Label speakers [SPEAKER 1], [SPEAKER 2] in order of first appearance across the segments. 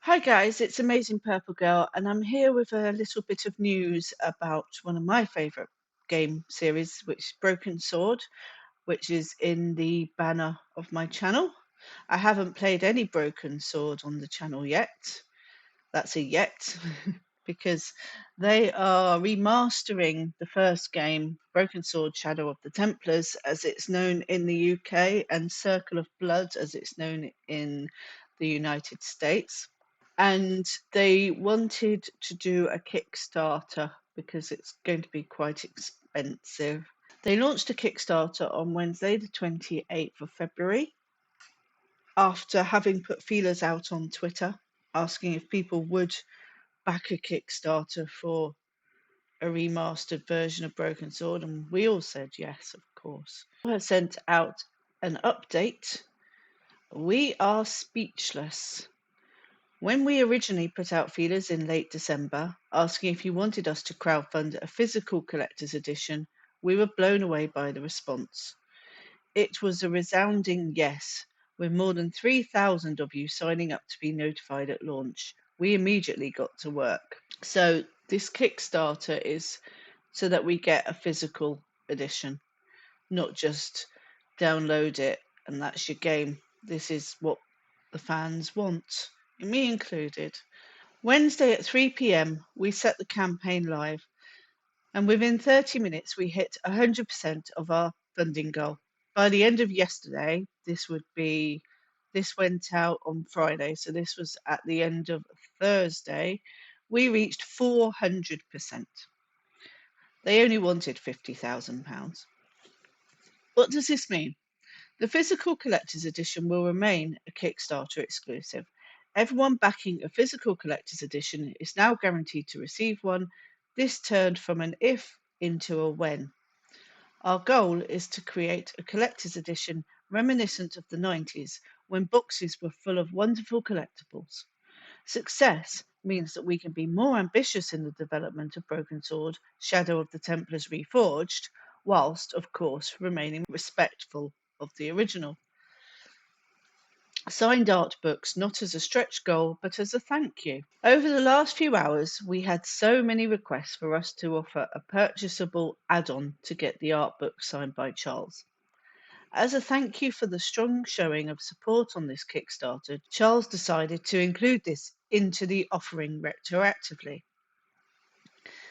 [SPEAKER 1] Hi guys, it's Amazing Purple Girl, and I'm here with a little bit of news about one of my favourite game series, which is Broken Sword, which is in the banner of my channel. I haven't played any Broken Sword on the channel yet. That's a yet, because they are remastering the first game, Broken Sword Shadow of the Templars, as it's known in the UK, and Circle of Blood, as it's known in the United States. And they wanted to do a Kickstarter because it's going to be quite expensive. They launched a Kickstarter on Wednesday, the 28th of February, after having put feelers out on Twitter asking if people would back a Kickstarter for a remastered version of Broken Sword, and we all said yes, of course. I have sent out an update. We are speechless. When we originally put out feelers in late December, asking if you wanted us to crowdfund a physical collector's edition, we were blown away by the response. It was a resounding yes, with more than 3,000 of you signing up to be notified at launch. We immediately got to work. So this Kickstarter is so that we get a physical edition, not just download it and that's your game. This is what the fans want, me included. Wednesday at 3 p.m., we set the campaign live, and within 30 minutes, we hit 100% of our funding goal. By the end of yesterday, this went out on Friday, so this was at the end of Thursday, we reached 400%. They only wanted £50,000. What does this mean? The physical collector's edition will remain a Kickstarter exclusive. Everyone backing a physical collector's edition is now guaranteed to receive one. This turned from an if into a when. Our goal is to create a collector's edition reminiscent of the 90s, when boxes were full of wonderful collectibles. Success means that we can be more ambitious in the development of Broken Sword, Shadow of the Templars Reforged, whilst, of course, remaining respectful of the original. Signed art books not as a stretch goal, but as a thank you. Over the last few hours, we had so many requests for us to offer a purchasable add-on to get the art book signed by Charles. As a thank you for the strong showing of support on this Kickstarter, Charles decided to include this into the offering retroactively.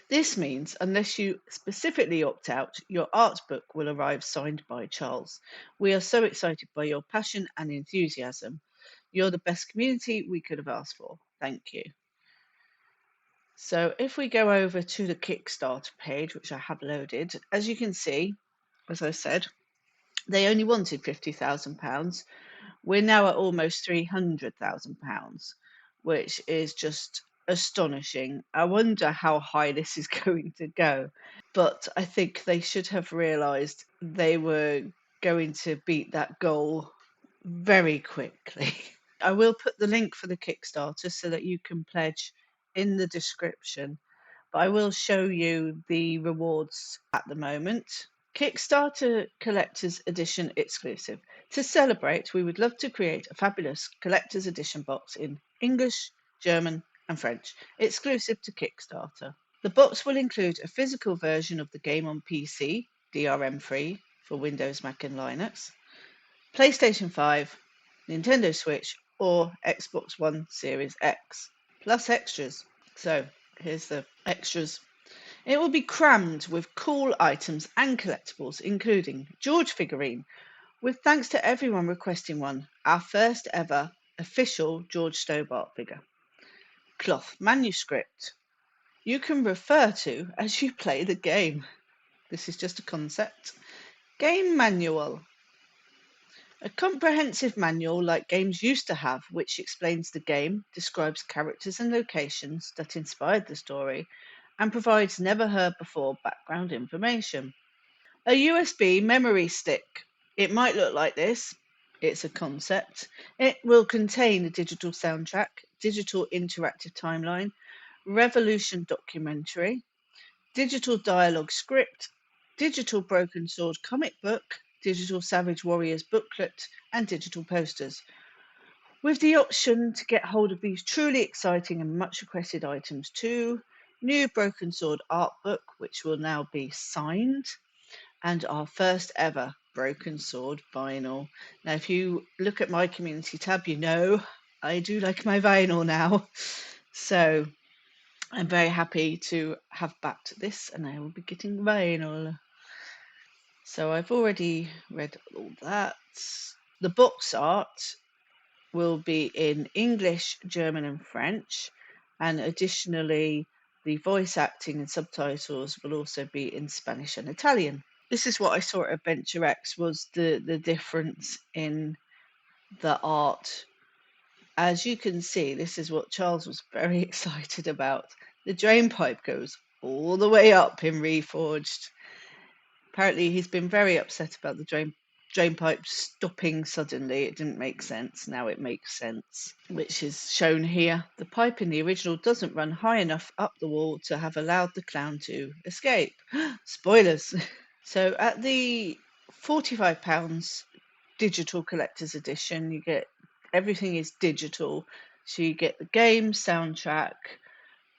[SPEAKER 1] This means, unless you specifically opt out, your art book will arrive signed by Charles. We are so excited by your passion and enthusiasm. You're the best community we could have asked for. Thank you. So if we go over to the Kickstarter page, which I have loaded, as you can see, as I said, they only wanted £50,000. We're now at almost £300,000, which is just astonishing. I wonder how high this is going to go, but I think they should have realised they were going to beat that goal very quickly. I will put the link for the Kickstarter so that you can pledge in the description, but I will show you the rewards at the moment. Kickstarter Collector's Edition exclusive. To celebrate, we would love to create a fabulous Collector's Edition box in English, German, and French, exclusive to Kickstarter. The box will include a physical version of the game on PC, DRM free for Windows, Mac, and Linux, PlayStation 5, Nintendo Switch, or Xbox One Series X, plus extras. So here's the extras. It will be crammed with cool items and collectibles, including George figurine, with thanks to everyone requesting one, our first ever official George Stobart figure. Cloth manuscript you can refer to as you play the game. This is just a concept. Game manual. A comprehensive manual like games used to have, which explains the game, describes characters and locations that inspired the story, and provides never heard before background information. A USB memory stick. It might look like this. It's a concept. It will contain a digital soundtrack, digital interactive timeline, Revolution documentary, digital dialogue script, digital Broken Sword comic book, digital Savage Warriors booklet, and digital posters. with the option to get hold of these truly exciting and much requested items too. New Broken Sword art book, which will now be signed, and our first ever Broken Sword vinyl. Now, if you look at my community tab, you know I do like my vinyl now. So I'm very happy to have backed this, and I will be getting vinyl. So I've already read all that. The box art will be in English, German, and French, and additionally, the voice acting and subtitles will also be in Spanish and Italian. This is what I saw at Adventure X, was the difference in the art. As you can see, this is what Charles was very excited about. The drain pipe goes all the way up in Reforged. Apparently he's been very upset about the drain pipe stopping suddenly. It didn't make sense. Now it makes sense, which is shown here. The pipe in the original doesn't run high enough up the wall to have allowed the clown to escape. Spoilers. So at the £45 digital collector's edition, you get everything is digital. So you get the game, soundtrack,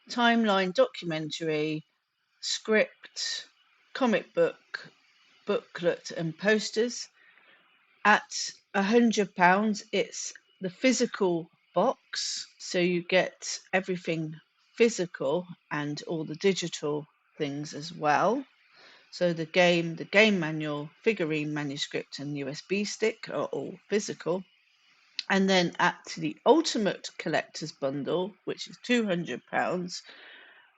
[SPEAKER 1] timeline, documentary, script, comic book, booklet, and posters. At £100, it's the physical box. So you get everything physical and all the digital things as well. So the game manual, figurine, manuscript, and USB stick are all physical. And then at the Ultimate Collector's Bundle, which is £200,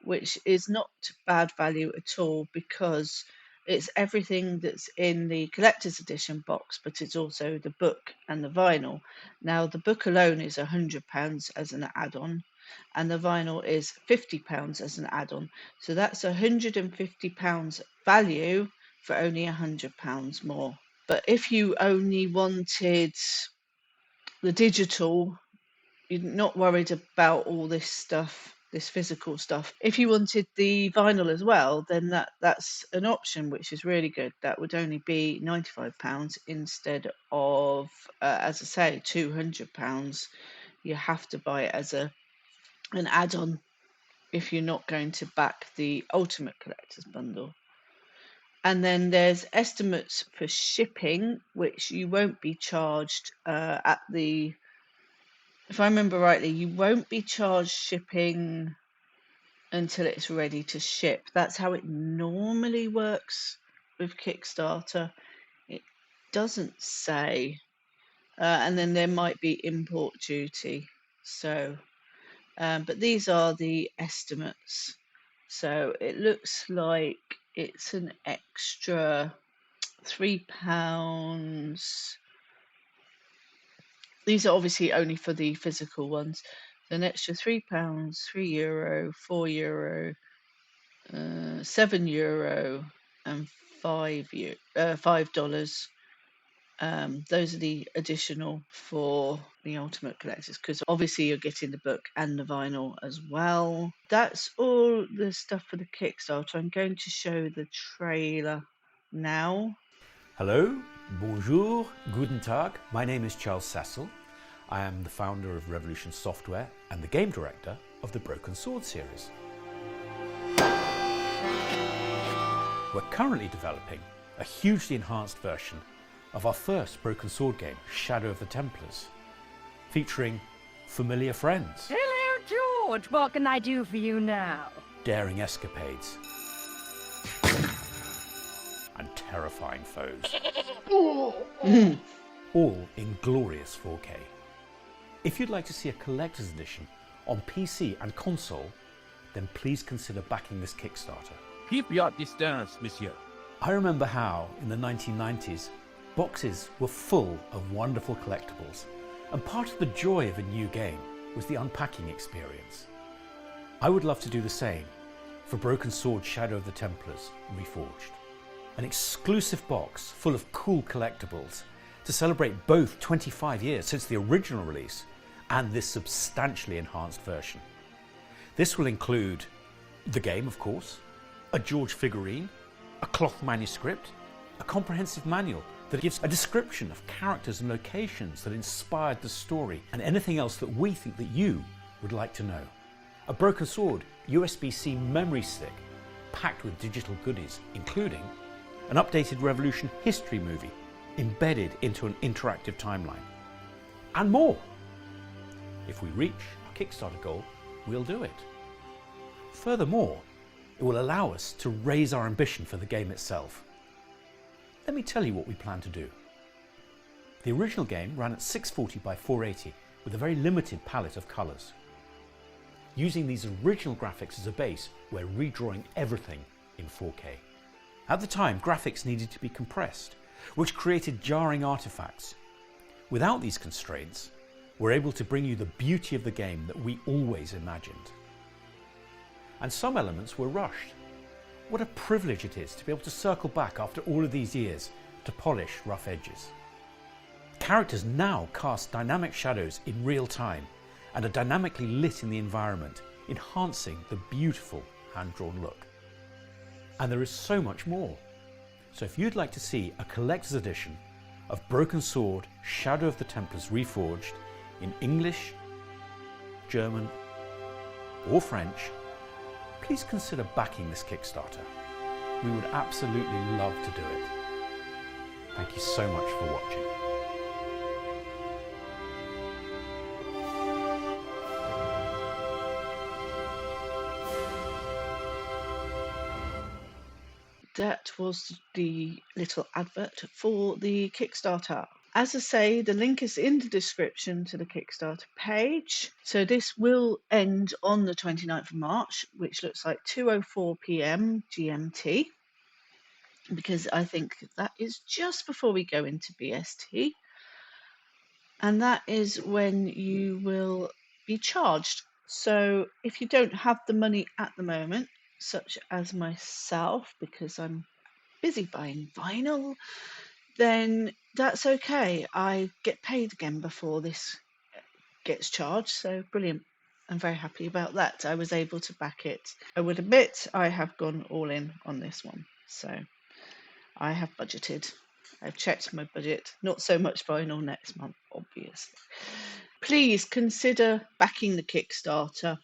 [SPEAKER 1] which is not bad value at all, because it's everything that's in the collector's edition box, but it's also the book and the vinyl. Now, the book alone is £100 as an add-on, and the vinyl is £50 as an add-on. So that's £150 value for only £100 more. But if you only wanted the digital, you're not worried about all this stuff, this physical stuff. If you wanted the vinyl as well, then that's an option, which is really good. That would only be £95 instead of, as I say, £200. You have to buy it as an add-on if you're not going to back the Ultimate Collector's Bundle. And then there's estimates for shipping, which you won't be charged at the... If I remember rightly, you won't be charged shipping until it's ready to ship. That's how it normally works with Kickstarter. It doesn't say. And then there might be import duty. So, but these are the estimates. So it looks like it's an extra £3. These are obviously only for the physical ones. So an extra £3, €3, €4, €7, and $5. Those are the additional for the Ultimate Collectors, because obviously you're getting the book and the vinyl as well. That's all the stuff for the Kickstarter. I'm going to show the trailer now.
[SPEAKER 2] Hello, bonjour, guten Tag. My name is Charles Sassel. I am the founder of Revolution Software and the game director of the Broken Sword series. We're currently developing a hugely enhanced version of our first Broken Sword game, Shadow of the Templars, featuring familiar friends.
[SPEAKER 3] Hello, George. What can I do for you now?
[SPEAKER 2] Daring escapades, and terrifying foes. All in glorious 4K. If you'd like to see a collector's edition on PC and console, then please consider backing this Kickstarter.
[SPEAKER 4] Keep your distance, monsieur.
[SPEAKER 2] I remember how, in the 1990s, boxes were full of wonderful collectibles, and part of the joy of a new game was the unpacking experience. I would love to do the same for Broken Sword Shadow of the Templars Reforged. An exclusive box full of cool collectibles to celebrate both 25 years since the original release and this substantially enhanced version. This will include the game, of course, a George figurine, a cloth manuscript, a comprehensive manual that gives a description of characters and locations that inspired the story and anything else that we think that you would like to know. A Broken Sword USB-C memory stick packed with digital goodies, including an updated Revolution history movie embedded into an interactive timeline, and more. If we reach our Kickstarter goal, we'll do it. Furthermore, it will allow us to raise our ambition for the game itself. Let me tell you what we plan to do. The original game ran at 640 by 480 with a very limited palette of colours. Using these original graphics as a base, we're redrawing everything in 4K. At the time, graphics needed to be compressed, which created jarring artifacts. Without these constraints, we're able to bring you the beauty of the game that we always imagined. And some elements were rushed. What a privilege it is to be able to circle back after all of these years to polish rough edges. Characters now cast dynamic shadows in real time and are dynamically lit in the environment, enhancing the beautiful hand-drawn look. And there is so much more. So if you'd like to see a collector's edition of Broken Sword Shadow of the Templars Reforged in English, German or French, please consider backing this Kickstarter. We would absolutely love to do it. Thank you so much for watching.
[SPEAKER 1] That was the little advert for the Kickstarter. As I say, the link is in the description to the Kickstarter page. So this will end on the 29th of March, which looks like 2:04 p.m. GMT, because I think that is just before we go into BST. And that is when you will be charged. So if you don't have the money at the moment, such as myself, because I'm busy buying vinyl, then that's okay. I get paid again before this gets charged, so brilliant. I'm very happy about that. I was able to back it. I would admit I have gone all in on this one, so I have budgeted. I've checked my budget, not so much vinyl next month, obviously. Please consider backing the Kickstarter.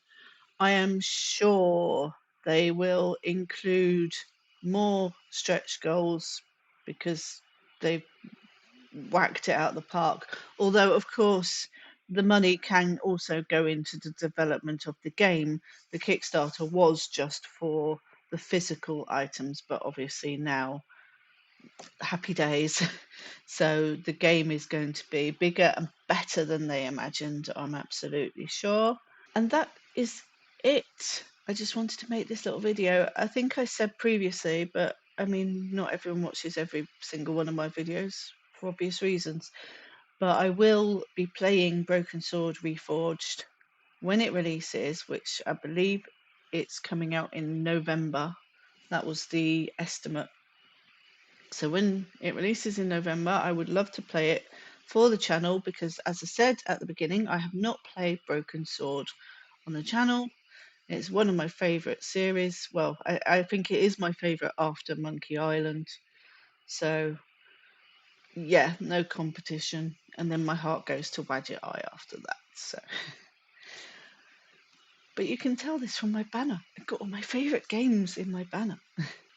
[SPEAKER 1] I am sure they will include more stretch goals because they've whacked it out of the park. Although, of course, the money can also go into the development of the game. The Kickstarter was just for the physical items, but obviously now, happy days. So the game is going to be bigger and better than they imagined, I'm absolutely sure. And that is it. I just wanted to make this little video. I think I said previously, but I mean, not everyone watches every single one of my videos for obvious reasons. But I will be playing Broken Sword Reforged when it releases, which I believe it's coming out in November. That was the estimate. So when it releases in November, I would love to play it for the channel because, as I said at the beginning, I have not played Broken Sword on the channel. It's one of my favourite series. Well, I think it is my favourite after Monkey Island. So, yeah, no competition. And then my heart goes to Wadget Eye after that. So, but you can tell this from my banner. I've got all my favourite games in my banner.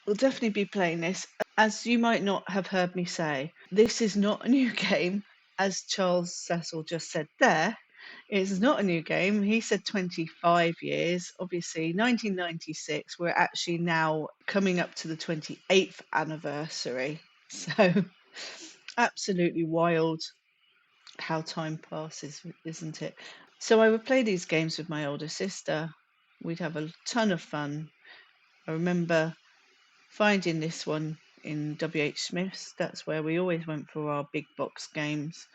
[SPEAKER 1] We'll definitely be playing this. As you might not have heard me say, this is not a new game, as Charles Cecil just said there. It's not a new game. He said 25 years. Obviously, 1996. We're actually now coming up to the 28th anniversary. So, absolutely wild how time passes, isn't it? So, I would play these games with my older sister. We'd have a ton of fun. I remember finding this one in WH Smith's. That's where we always went for our big box games.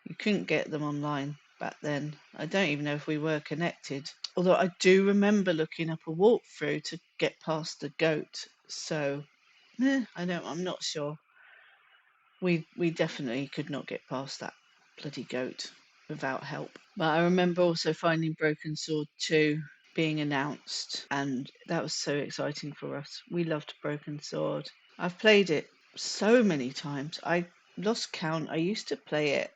[SPEAKER 1] You couldn't get them online back then. I don't even know if we were connected. Although I do remember looking up a walkthrough to get past the goat. So, I'm not sure. We definitely could not get past that bloody goat without help. But I remember also finding Broken Sword 2 being announced, and that was so exciting for us. We loved Broken Sword. I've played it so many times. I lost count. I used to play it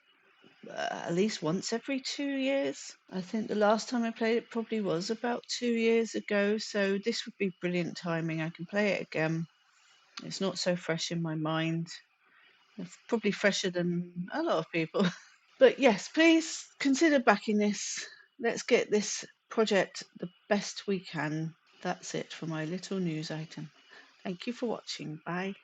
[SPEAKER 1] at least once every 2 years. I think the last time I played it probably was about 2 years ago. So this would be brilliant timing. I can play it again. It's not so fresh in my mind. It's probably fresher than a lot of people. But yes, please consider backing this. Let's get this project the best we can. That's it for my little news item. Thank you for watching. Bye.